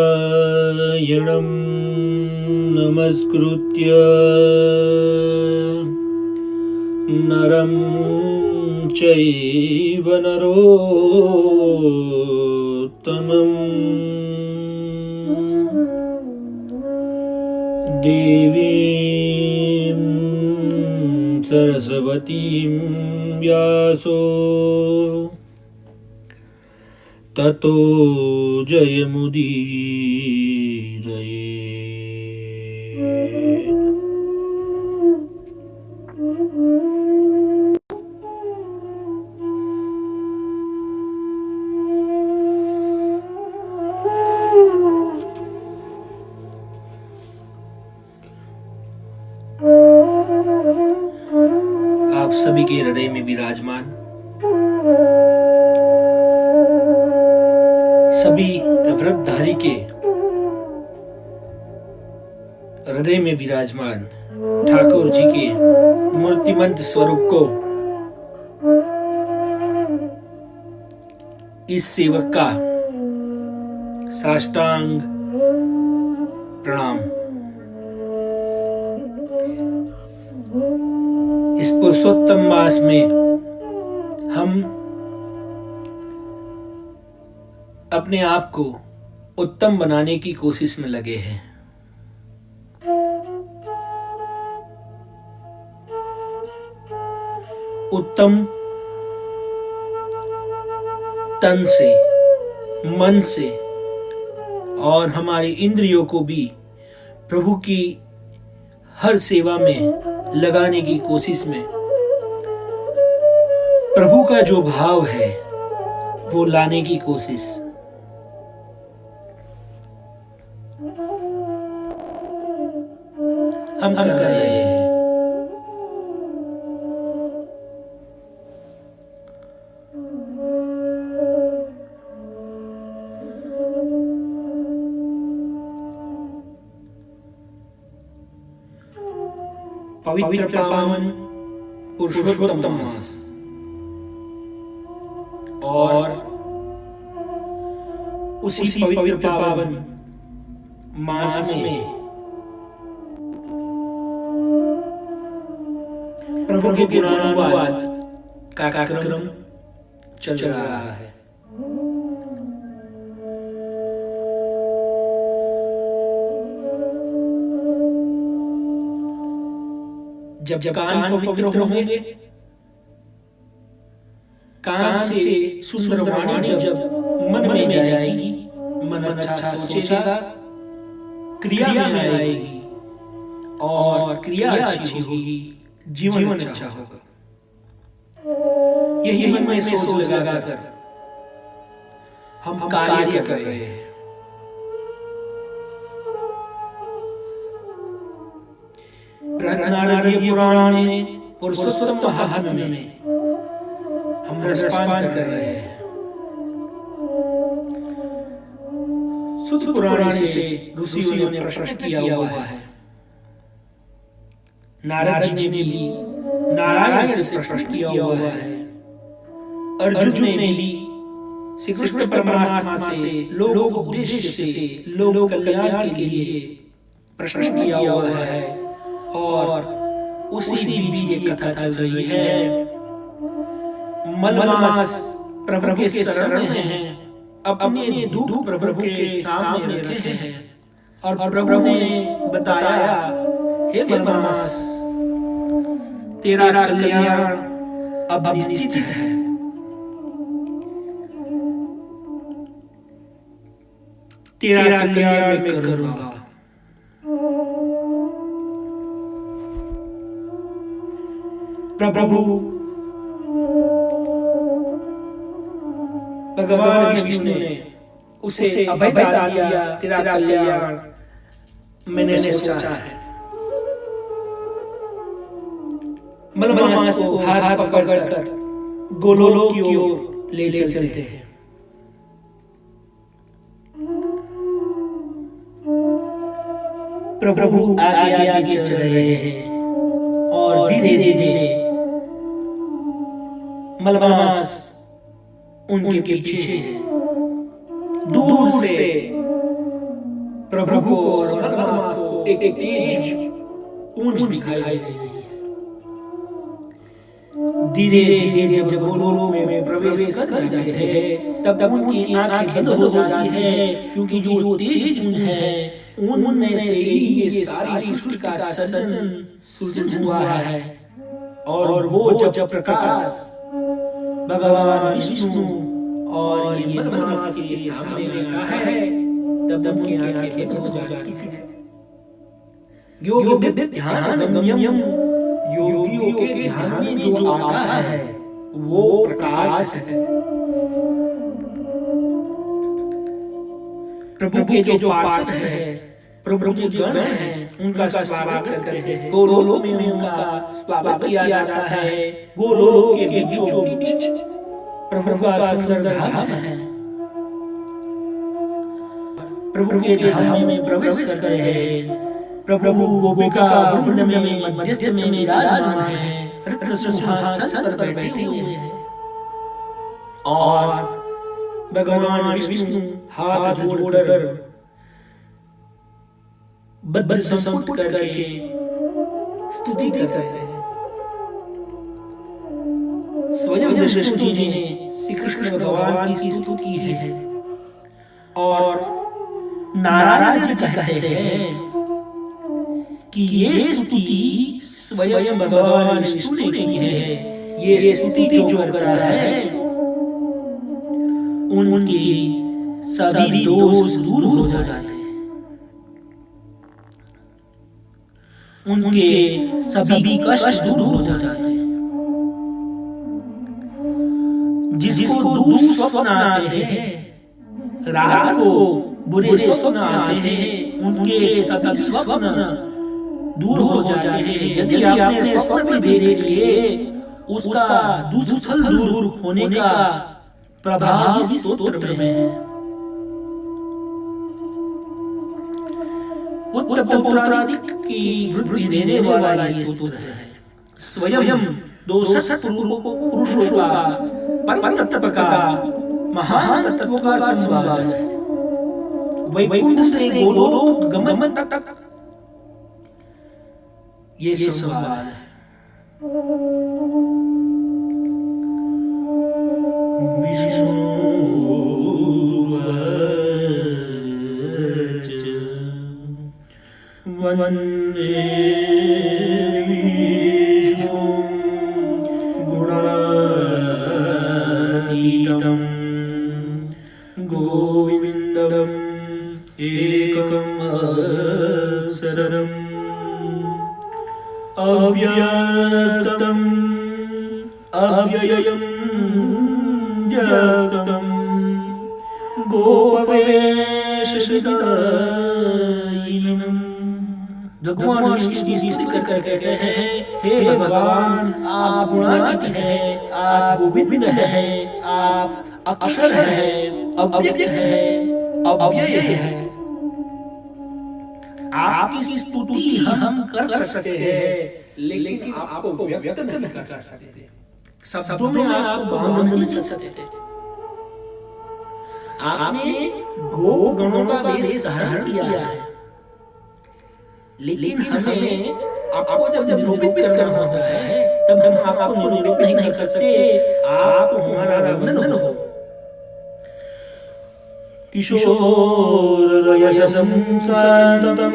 नारायणं नमस्कृत्य नरं चैव नरोत्तमं देवीं सरस्वतीं व्यासो ततो जयमुदीरयेत्। आप सभी के हृदय में विराजमान सभी व्रतधारी के हृदय में विराजमान ठाकुर जी के मूर्तिमंत स्वरूप को इस सेवक का साष्टांग प्रणाम। इस पुरुषोत्तम मास में हम अपने आप को उत्तम बनाने की कोशिश में लगे हैं। उत्तम तन से, मन से और हमारे इंद्रियों को भी प्रभु की हर सेवा में लगाने की कोशिश में प्रभु का जो भाव है वो लाने की कोशिश हम कर रहे हैं। पवित्र पावन पुरुषोत्तम मास और उसी पवित्र पावन मास में प्रभु के गुणानुवाद का कार्यक्रम चल रहा है। जब कान पवित्र होंगे, कान से सुंदर वाणी जब मन में जाएगी, मन अच्छा सोचेगा, क्रिया में आएगी और क्रिया अच्छी होगी, जीवन अच्छा होगा। यही मन में सोच लगाकर हम कार्य कर रहे हैं। नारदीय पुराण में पुरुषोत्तम महात्म्य में हम रसपान कर रहे हैं। सुत पुराण से ऋषियों ने प्रश्न किया हुआ है। नारद जी ने भी नारायण से प्रश्न किया हुआ है। अर्जुन ने भी श्री कृष्ण परमात्मा से लोक उद्देश्य से लोक कल्याण के लिए प्रश्न किया हुआ है। और उसी बीच ये कथा चल रही है। मलमास प्रभु के शरण में हैं, अपने दुख प्रभु के सामने रखे हैं और प्रभु ने बताया, हे मलमास, तेरा कल्याण अब निश्चित है। तेरा कल्याण मैं करूंगा। प्रभु भगवान विष्णु ने उसे अभय दिया, तेरा कल्याण मैंने सोचा है। मलमास को हाथ पकड़कर गोलोक की ओर ले चलते हैं। प्रभु आगे आगे चल रहे हैं और धीरे धीरे मलमास उनके पीछे है। दूर से प्रभु को और मलमास को एक तेज पूंछ दिखाई दे रही है। धीरे धीरे जब गोलोक में प्रवेश कर जाते हैं तब उनकी आंखें बंद हो जाती है, क्योंकि जो तेज पूंछ है उनमें से ही ये सारी सृष्टि का सृजन हुआ है। और वो जब प्रकाश भगवान विष्णु और ये मलमास के सामने आता है तब उनकी आंखें बंद हो जाती है। योग ध्यान गम्यम, योगियों के ध्यान में जो आता है वो प्रकाश है। प्रभु के जो पार्षद है, प्रभु के जो गण है, उनका स्वागत करते हैं। गोलोक में उनका स्वागत किया जाता है। गोलोक के बीचों बीच प्रभु का सुंदर धाम है। प्रभु के धाम में प्रवेश करते हैं। प्रभु गोपिका वृंद में मध्यस्थ में विराजमान है, रत्न सिंहासन पर बैठे हुए हैं। और भगवान विष्णु हाथ जोड़कर बद्ध संपुट करके स्तुति करते हैं। स्वयं विष्णु जी ने श्री कृष्ण भगवान की स्तुति की है। और नारायण जी कहते हैं कि ये स्तुति स्वयं भगवान विष्णु ने की है। ये स्तुति जो करता है उनकी सभी दोष दूर हो जाते हैं, उनके सभी कष्ट दूर हो जाते हैं। जिसको दुःस्वप्न आते हैं, रात को बुरे स्वप्न आते हैं, उनके सभी स्वप्न दूर हो जाते हैं। यदि आपने स्वप्न भी देख लिए, उसका दुष्फल दूर होने का प्रभाव इस स्तोत्र में है। पुत्र पौत्रादिक की वृद्धि देने वाला ये स्तोत्र है। स्वयं 62 पुरुषों का, परम तत्व का, महान तत्व का संवाद है। वैकुंठ से गोलोक गमन तक ये संवाद है। विष्णु वंदे विष्णु गुणातीतं गोविंदम् एकम् अक्षरम् अव्यक्तम् अव्ययम् व्यक्तम् गोपवेशविदायिनम्। भगवान विष्णु जी स्तुति करके कहते हैं, हे भगवान, आप गुणातीत हैं, आप गोविंद हैं, आप अक्षर हैं, अव्यक्त हैं, अव्यय हैं। आपकी स्तुति हम कर सकते हैं, लेकिन आपको व्यक्त नहीं कर सकते। शब्दों में आप बांध नहीं सकते। आपने गो गणों का वेश धारण किया है, लेकिन हमें आपको जब निरूपित करना होता है तब हम आपको निरूपित नहीं कर सकते। आप हमारा वर्णन हो। किशोर यशसं सादतं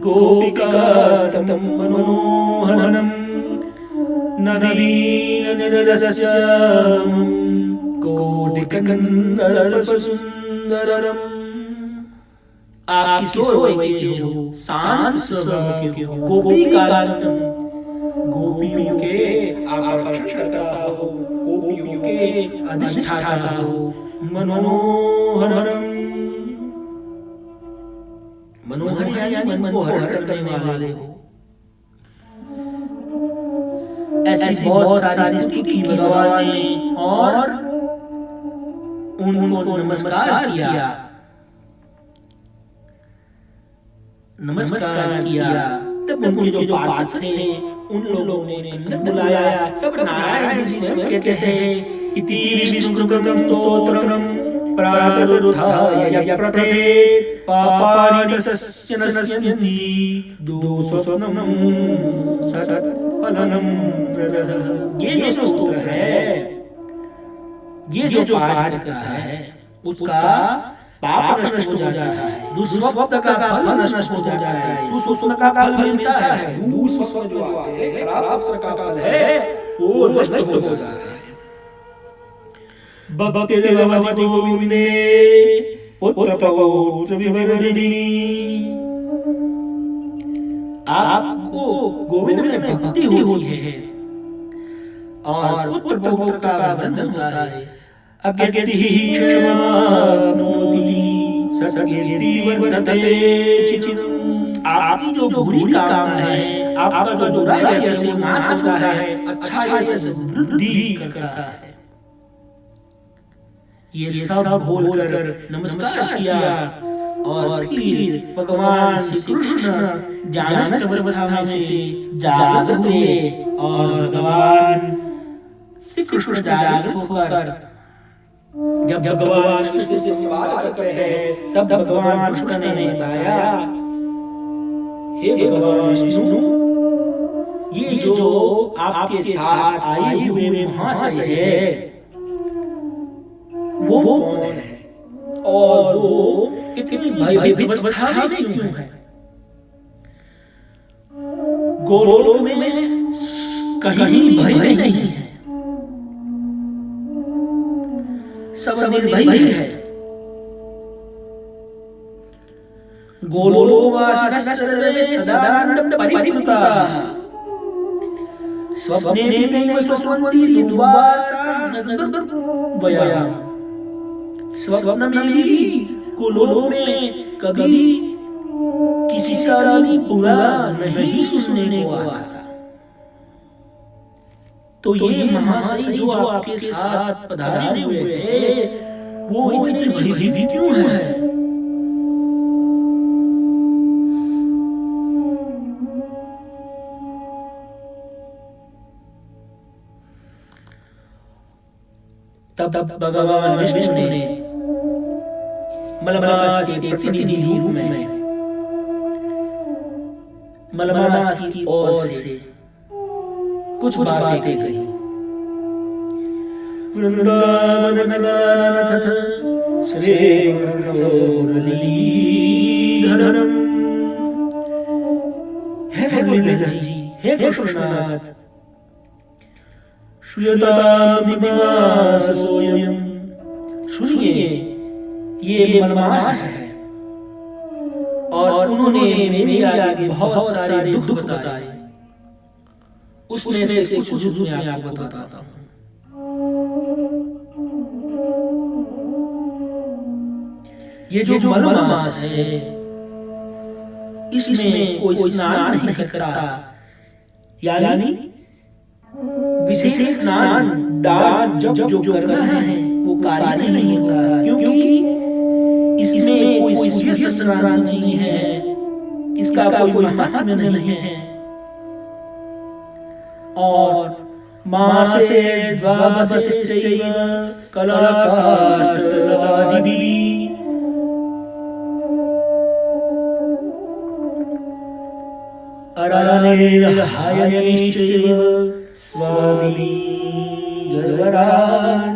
गोपिकातं मनोहरं नवीन निर्दस्यामं कोटिकन्दर्पसुन्दरम्। आप किशोर वय के हो, शांत स्वभाव के हो, गोपी कांतम, गोपियों के आकर्षण करता हो, गोपियों के अधिष्ठाता हो, मनोहरम, मनोहर यानी मन को हर करने वाले हो। ऐसी बहुत सारी स्तुति की भगवान ने और उनको नमस्कार किया, नमस्कार किया। तब उनके जो पार्षद थे उन लोगों ने अंदर बुलाया। तब नारायण जी स्वयं कहते हैं, इति विष्णुकृतं स्तोत्रं प्रातरुत्थाय प्रथेत पापानि तस्य नश्यन्ति दोषोऽसनं सत्फलं प्रददः। ये जो स्तोत्र है, ये जो पाठ करता है उसका पाप नष्ट हो जाता है, दुष्स्वप्न का फल नष्ट हो जाता है, सुस्वप्न का फल मिलता है, दुष्स्वप्न जो आते हैं, खराब स्वप्न का फल है वो नष्ट हो जाता है। भक्ति भगवती गोविंदे पुत्र पौत्र विवर्धिनी। आपको गोविंद में भक्ति होती है और पुत्र पौत्र का बंधन होता है। अकीर्ति क्षमाप्नोति सत्कीर्ति वर्धते चिचिदम्। आपकी जो बुरी कामना है, आपका जो बुराई है वो नाश होता है, अच्छाई से वृद्धि करता है। ये सब बोलकर नमस्कार किया और फिर भगवान श्री कृष्ण ज्ञानस्थ अवस्था में से जागृत हुए और भगवान श्री कृष्ण जागृत होकर जब भगवान कृष्ण से सवाल करते हैं तब भगवान कृष्ण ने बताया, हे भगवान विष्णु, ये जो आपके साथ आए हुए महाशय है वो कौन है और वो इतनी भयभीत अवस्था में क्यों है? गोलोक में कहीं भय नहीं है, सब निर्भय है। गोलोकवासिनः सर्वे सदानंद परिपूताः स्वप्नेनैव स्वस्वन्ति दुर्वारां। स्वप्न में भी गोलोक में कभी किसी का भी बुरा नहीं सुनने को आता। तो ये महाशय जो आपके साथ पधारे हुए हैं वो इतने भयभीत क्यों हैं? तब भगवान विष्णु ने मलमास के प्रतिनिधि रूप में मलमास की ओर से कुछ बातें कही। वृंदावननाथ श्री मुरलीधरम। हे मुरलीधर जी, हे कृष्णनाथ, श्रूयतां निवास सोयम। सुनिए, ये मलमास है और उन्होंने मेरे आगे बहुत सारे दुख बताए, उसमें से कुछ मैं आपको बताता हूँ। ये जो मलमास है इसमें कोई स्नान नहीं करता, यानी विशेष स्नान दान जब जो करना है वो कार्य नहीं होता, क्योंकि इसमें कोई सूर्य स्नान नहीं है, इसका कोई महात्म्य नहीं है। और मासे द्वादशैव कलाकाष्ठलवादिभिः अरण्यहायनैश्चैव स्वामी गर्वरान्वितैः।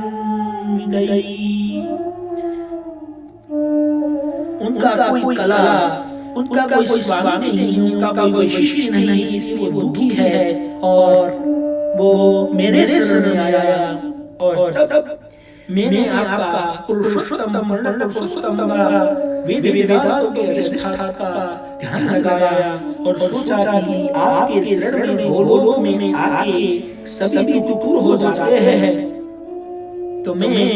उनका कोई कला, उनका कोई स्वामी नहीं, उनका कोई शिष्य नहीं, इसलिए वो दुखी है और वो मेरे शरण में आया। और तब मैंने आपका पुरुषोत्तम वर्ण पुरुषोत्तम वेद वेदांतों के अधिष्ठाता का ध्यान लगाया और सोचा कि आपके शरण में गोलोक में आके सभी दूर हो जाते हैं, तो मैं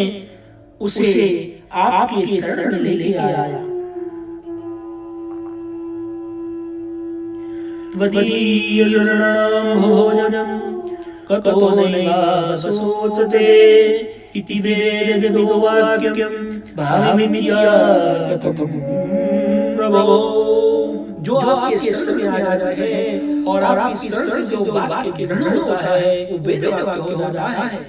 उसे आपके शरण लेके आया। त्वदीय शरणं भोजनं कतो नैवासोचते इति वेदविदो वाक्यं भाविमित्या कथं प्रभो। जो आपके शरण में आ जाता है और आपकी शरण से जो वाक्य ग्रहण होता है वो वेद वाक्य हो जाता है।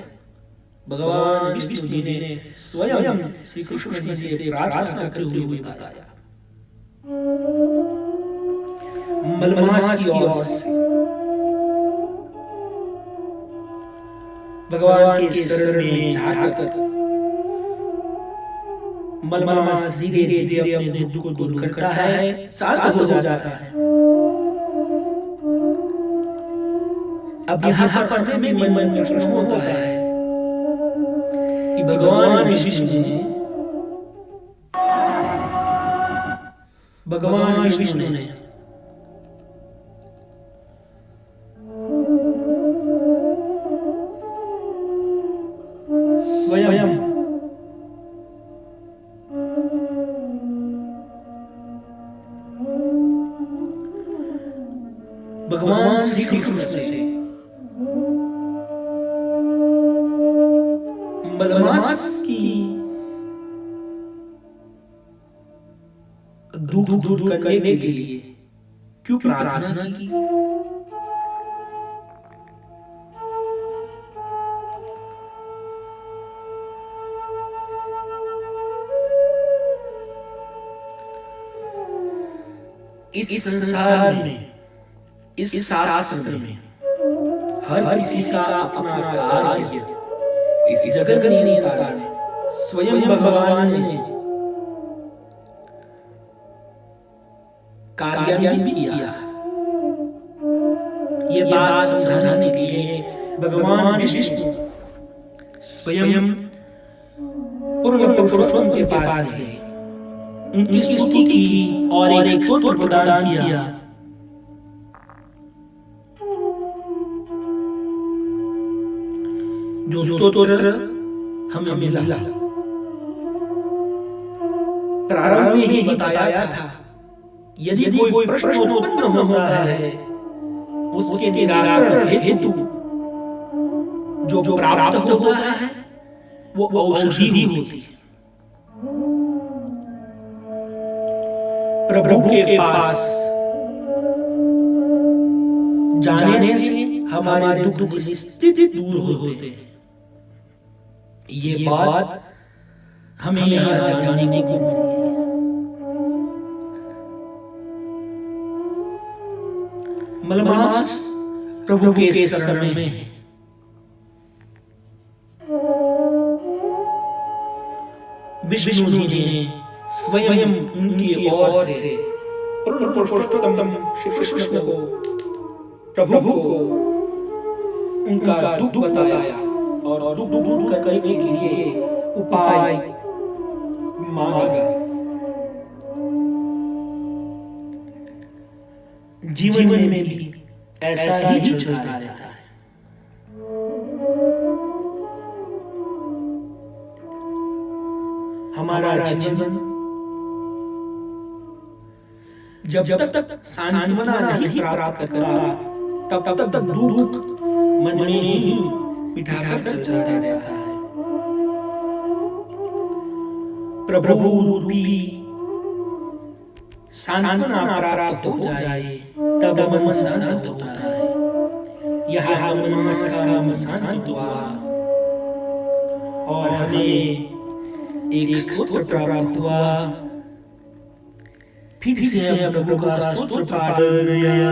भगवान विष्णु जी ने स्वयं श्री कृष्ण जी से प्रार्थना करते हुए बताया। मलमास की ओर से भगवान के शरण में जाकर मलमास धीरे धीरे अपने दुख को दूर करता है, शांत हो जाता है। अब यहाँ पर हमें मन में प्रश्न होता है कि भगवान विष्णु ने स्वयं भगवान श्री कृष्ण से मलमास की दुख दूर करने के लिए क्यों प्रार्थना की? इस संसार में, इस शास्त्र में हर किसी का अपना कार्य इस जगत नियंता ने, स्वयं भगवान ने कार्यान्वित किया। ये बात समझाने के लिए भगवान विष्णु स्वयं पूर्व पुरुषोत्तम के पास गए, उनकी स्तुति की और एक स्तोत्र प्रदान किया। जो स्तोत्र हमें मिला प्रारंभ में ही बताया था, यदि कोई प्रश्न उत्पन्न होता है उसके निराकरण हेतु जो प्राप्त होता है वो औषधि होती है। प्रभु के पास जाने से हमारे दुख की स्थिति दूर होते हैं। ये बात हमें यहाँ जानने को मिली है। मलमास प्रभु के शरण में है। विष्णु जी ने स्वयं उनकी ओर से पुरुषोत्तम श्री कृष्ण को, प्रभु को उनका दुख बताया और दुख दूर करने के लिए उपाय मांगा। जीवन में भी ऐसा ही चलता रहता है। हमारा जीवन जब तक सांत्वना नहीं प्राप्त करता तब तक दुख मन में ही बिठाकर चलता रहता है। प्रभु रूपी सांत्वना प्राप्त हो जाए तब मन शांत होता है। यह मन का शांत हुआ और हमें एक स्तोत्र प्राप्त हुआ। फिर से प्रभु का स्तोत्र पाठन किया।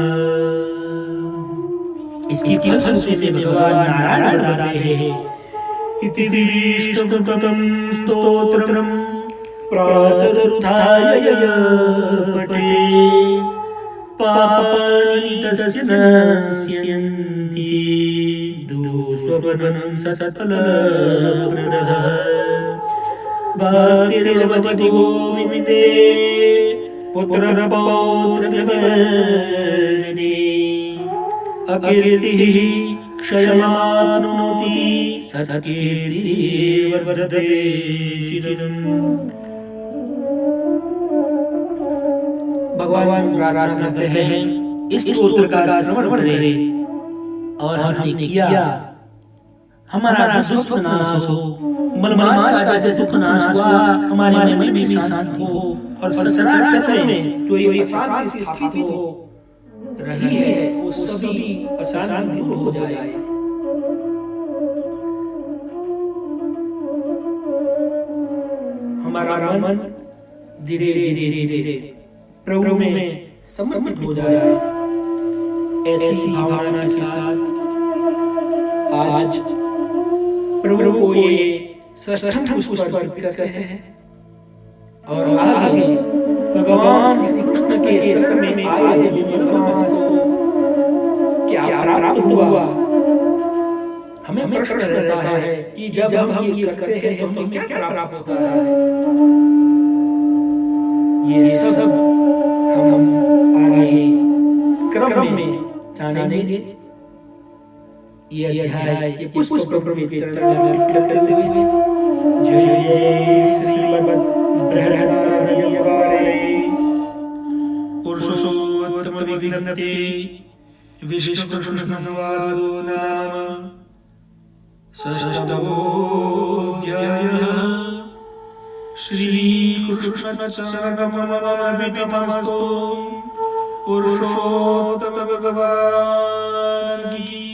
इसकी फलश्रुति भगवान नारायण बताते हैं, इति विष्णुतमं स्तोत्रम् प्रातरुत्थाय पठे पापानि तस्य नास्यन्ति दोषो स्वप्नं सत्फलप्रदः भक्तिर्भवति गोविन्दे पुत्रपौत्रवर्धिनी अकीर्तिः क्षयमाप्नोति सत्कीर्तिर्वर्धते चिरम्। भगवान प्रार्थना करते हैं इस स्तोत्र का श्रवण करें और हमने किया हमारा दुख नाश हो, मलमास का जैसे दुख नाश हुआ, हमारे मन में शांति हो और सचराचर में जो ये अशांति स्थापित हो रही है वो सभी अशांति दूर हो जाए। हमारा मन धीरे धीरे धीरे प्रभु में समर्पित हो जाए। ऐसी भावना के साथ आज प्रभु को ये षष्ठम पुष्प अर्पित करते हैं और आगे भगवान श्री कृष्ण के शरण में आए हुए मलमास को क्या प्राप्त हुआ। हमें प्रश्न रहता है कि जब हम ये करते हैं तो हमें क्या प्राप्त होता है। ये सब हम आगे क्रम में जानेंगे। ये अध्याय ये पुष्प पवित्र करते हुए जय श्रीमद् बृहदारण्यकारे पुरुषोत्तम विज्ञप्ति विशिष्ट कृष्ण संवादो नाम षष्ठमोऽध्यायः। श्री कृष्ण चरणकमलमर्पितमस्तु। पुरुषोत्तम भगवान की